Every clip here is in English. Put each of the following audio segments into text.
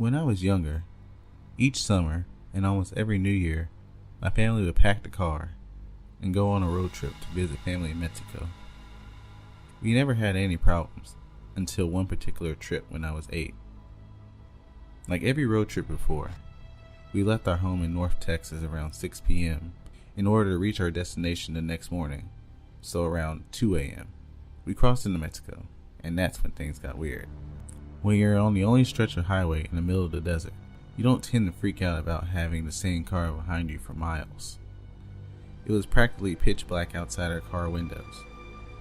When I was younger, each summer and almost every New Year, my family would pack the car and go on a road trip to visit family in Mexico. We never had any problems until one particular trip when I was 8. Like every road trip before, we left our home in North Texas around 6 p.m. in order to reach our destination the next morning, so around 2 a.m. We crossed into Mexico, and that's when things got weird. When you're on the only stretch of highway in the middle of the desert, you don't tend to freak out about having the same car behind you for miles. It was practically pitch black outside our car windows,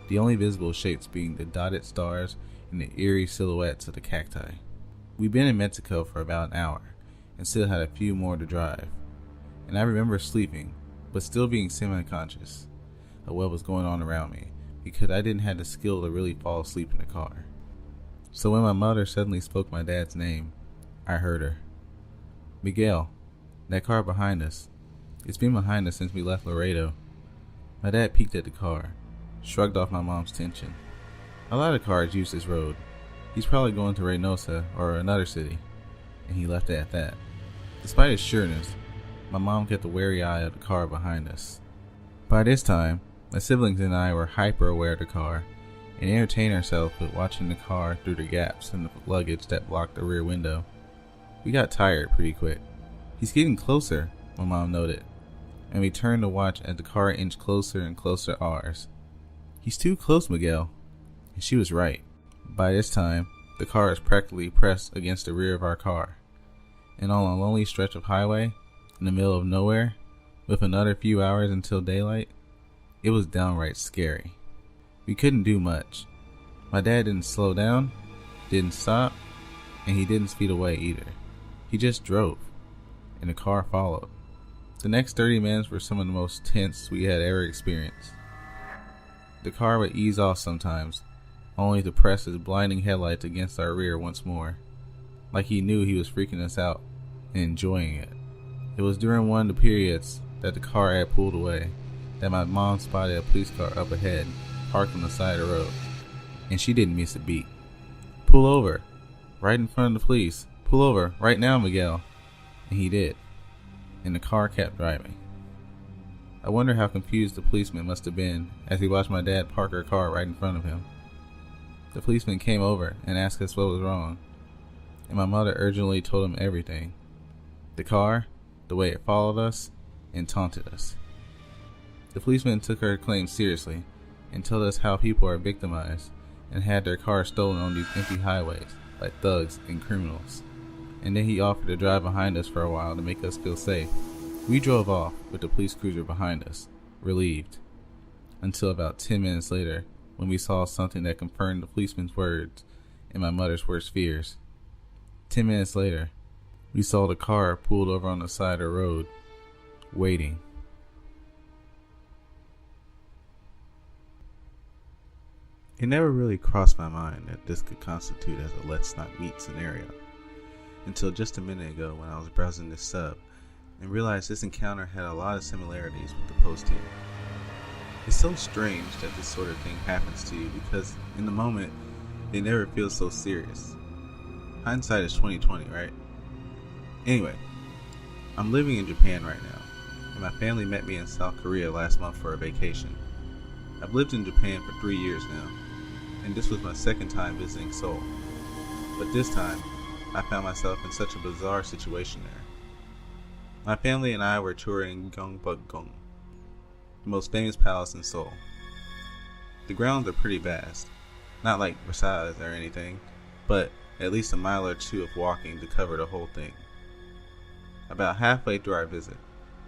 the only visible shapes being the dotted stars and the eerie silhouettes of the cacti. We'd been in Mexico for about an hour and still had a few more to drive, and I remember sleeping, but still being semi-conscious of what was going on around me because I didn't have the skill to really fall asleep in the car. So when my mother suddenly spoke my dad's name, I heard her. "Miguel, that car behind us. It's been behind us since we left Laredo." My dad peeked at the car, shrugged off my mom's tension. A lot of cars use this road. He's probably going to Reynosa or another city, and he left it at that. Despite his sureness, my mom kept a wary eye of the car behind us. By this time, my siblings and I were hyper aware of the car and entertained ourselves with watching the car through the gaps in the luggage that blocked the rear window. We got tired pretty quick. "He's getting closer," my mom noted, and we turned to watch as the car inched closer and closer to ours. "He's too close, Miguel." And she was right. By this time, the car was practically pressed against the rear of our car, and on a lonely stretch of highway, in the middle of nowhere, with another few hours until daylight, it was downright scary. We couldn't do much. My dad didn't slow down, didn't stop, and he didn't speed away either. He just drove, and the car followed. The next 30 minutes were some of the most tense we had ever experienced. The car would ease off sometimes, only to press his blinding headlights against our rear once more, like he knew he was freaking us out and enjoying it. It was during one of the periods that the car had pulled away that my mom spotted a police car up ahead, parked on the side of the road, and she didn't miss a beat. "Pull over, right in front of the police. Pull over, right now, Miguel." And he did, and the car kept driving. I wonder how confused the policeman must have been as he watched my dad park our car right in front of him. The policeman came over and asked us what was wrong, and my mother urgently told him everything. The car, the way it followed us, and taunted us. The policeman took her claim seriously and told us how people are victimized and had their cars stolen on these empty highways by thugs and criminals. And then he offered to drive behind us for a while to make us feel safe. We drove off with the police cruiser behind us, relieved, until about 10 minutes later when we saw something that confirmed the policeman's words and my mother's worst fears. 10 minutes later, we saw the car pulled over on the side of the road, waiting. It never really crossed my mind that this could constitute as a let's not meet scenario, until just a minute ago when I was browsing this sub and realized this encounter had a lot of similarities with the post here. It's so strange that this sort of thing happens to you because in the moment, it never feels so serious. Hindsight is 20/20, right? Anyway, I'm living in Japan right now, and my family met me in South Korea last month for a vacation. I've lived in Japan for 3 years now, and this was my second time visiting Seoul. But this time, I found myself in such a bizarre situation there. My family and I were touring Gyeongbokgung, the most famous palace in Seoul. The grounds are pretty vast, not like Versailles or anything, but at least a mile or two of walking to cover the whole thing. About halfway through our visit,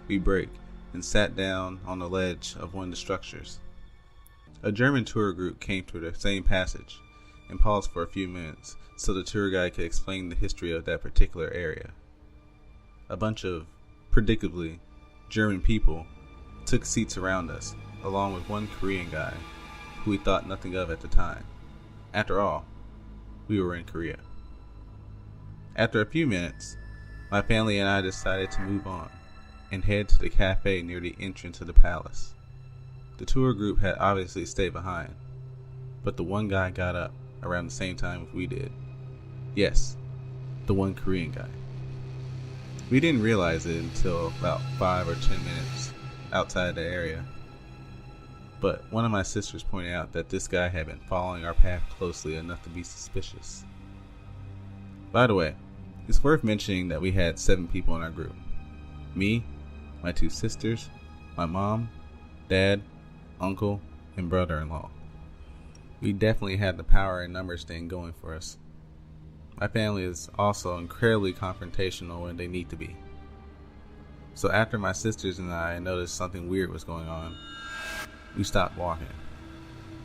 we break and sat down on the ledge of one of the structures. A German tour group came through the same passage and paused for a few minutes so the tour guide could explain the history of that particular area. A bunch of, predictably, German people took seats around us, along with one Korean guy who we thought nothing of at the time. After all, we were in Korea. After a few minutes, my family and I decided to move on and head to the cafe near the entrance of the palace. The tour group had obviously stayed behind, but the one guy got up around the same time as we did. Yes, the one Korean guy. We didn't realize it until about 5 or 10 minutes outside the area, but one of my sisters pointed out that this guy had been following our path closely enough to be suspicious. By the way, it's worth mentioning that we had 7 people in our group. Me, my 2 sisters, my mom, dad, uncle, and brother-in-law. We definitely had the power and numbers thing going for us. My family is also incredibly confrontational when they need to be. So after my sisters and I noticed something weird was going on, we stopped walking.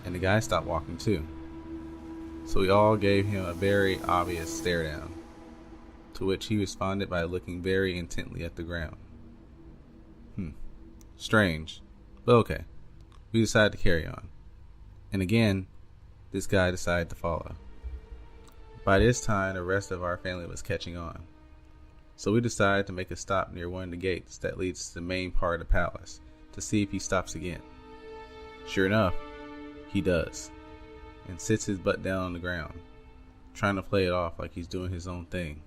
And the guy stopped walking too. So we all gave him a very obvious stare down, to which he responded by looking very intently at the ground. Strange, but okay. We decided to carry on. And again, this guy decided to follow. By this time, the rest of our family was catching on. So we decided to make a stop near one of the gates that leads to the main part of the palace to see if he stops again. Sure enough, he does, and sits his butt down on the ground, trying to play it off like he's doing his own thing.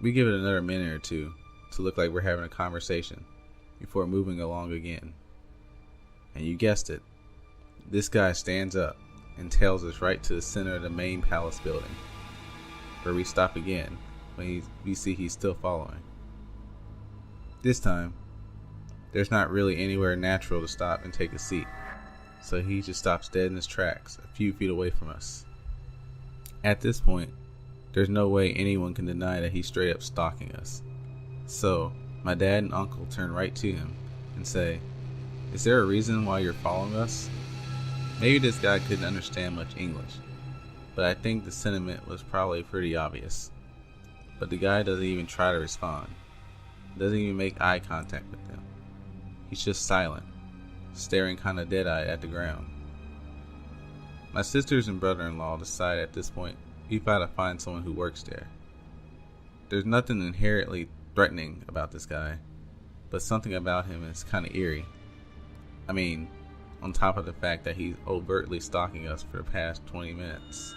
We give it another minute or two to look like we're having a conversation before moving along again. And you guessed it, this guy stands up and tails us right to the center of the main palace building, where we stop again when we see he's still following. This time, there's not really anywhere natural to stop and take a seat, so he just stops dead in his tracks a few feet away from us. At this point, there's no way anyone can deny that he's straight up stalking us. So, my dad and uncle turn right to him and say, "Is there a reason why you're following us?" Maybe this guy couldn't understand much English, but I think the sentiment was probably pretty obvious. But the guy doesn't even try to respond, doesn't even make eye contact with them. He's just silent, staring kinda dead-eyed at the ground. My sisters and brother-in-law decide at this point we've got to find someone who works there. There's nothing inherently threatening about this guy, but something about him is kinda eerie. I mean, on top of the fact that he's overtly stalking us for the past 20 minutes.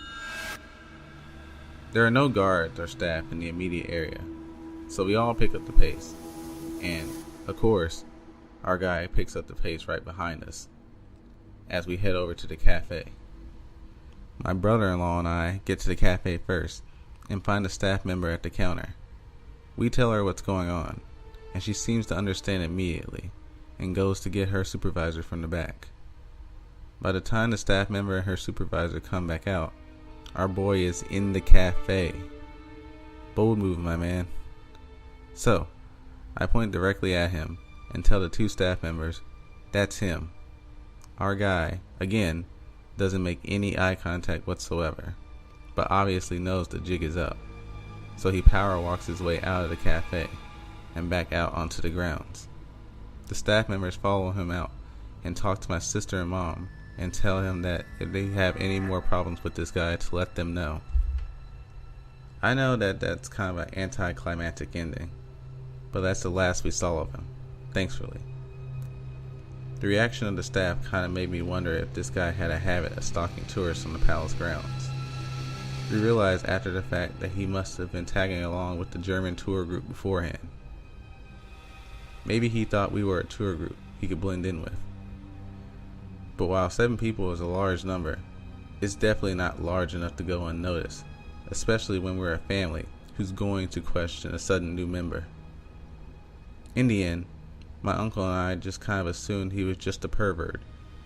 There are no guards or staff in the immediate area, so we all pick up the pace. And, of course, our guy picks up the pace right behind us as we head over to the cafe. My brother-in-law and I get to the cafe first and find a staff member at the counter. We tell her what's going on, and she seems to understand immediately and goes to get her supervisor from the back. By the time the staff member and her supervisor come back out, our boy is in the cafe. Bold move, my man. So, I point directly at him and tell the 2 staff members, that's him. Our guy, again, doesn't make any eye contact whatsoever, but obviously knows the jig is up. So he power walks his way out of the cafe and back out onto the grounds. The staff members follow him out and talk to my sister and mom and tell him that if they have any more problems with this guy to let them know. I know that that's kind of an anticlimactic ending, but that's the last we saw of him, thankfully. The reaction of the staff kind of made me wonder if this guy had a habit of stalking tourists on the palace grounds. We realized after the fact that he must have been tagging along with the German tour group beforehand. Maybe he thought we were a tour group he could blend in with. But while 7 people is a large number, it's definitely not large enough to go unnoticed, especially when we're a family who's going to question a sudden new member. In the end, my uncle and I just kind of assumed he was just a pervert,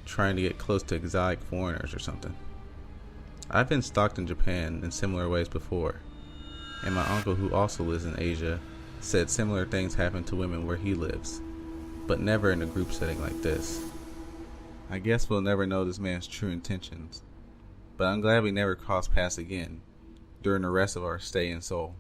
trying to get close to exotic foreigners or something. I've been stalked in Japan in similar ways before, and my uncle, who also lives in Asia, said similar things happen to women where he lives, but never in a group setting like this. I guess we'll never know this man's true intentions, but I'm glad we never crossed paths again during the rest of our stay in Seoul.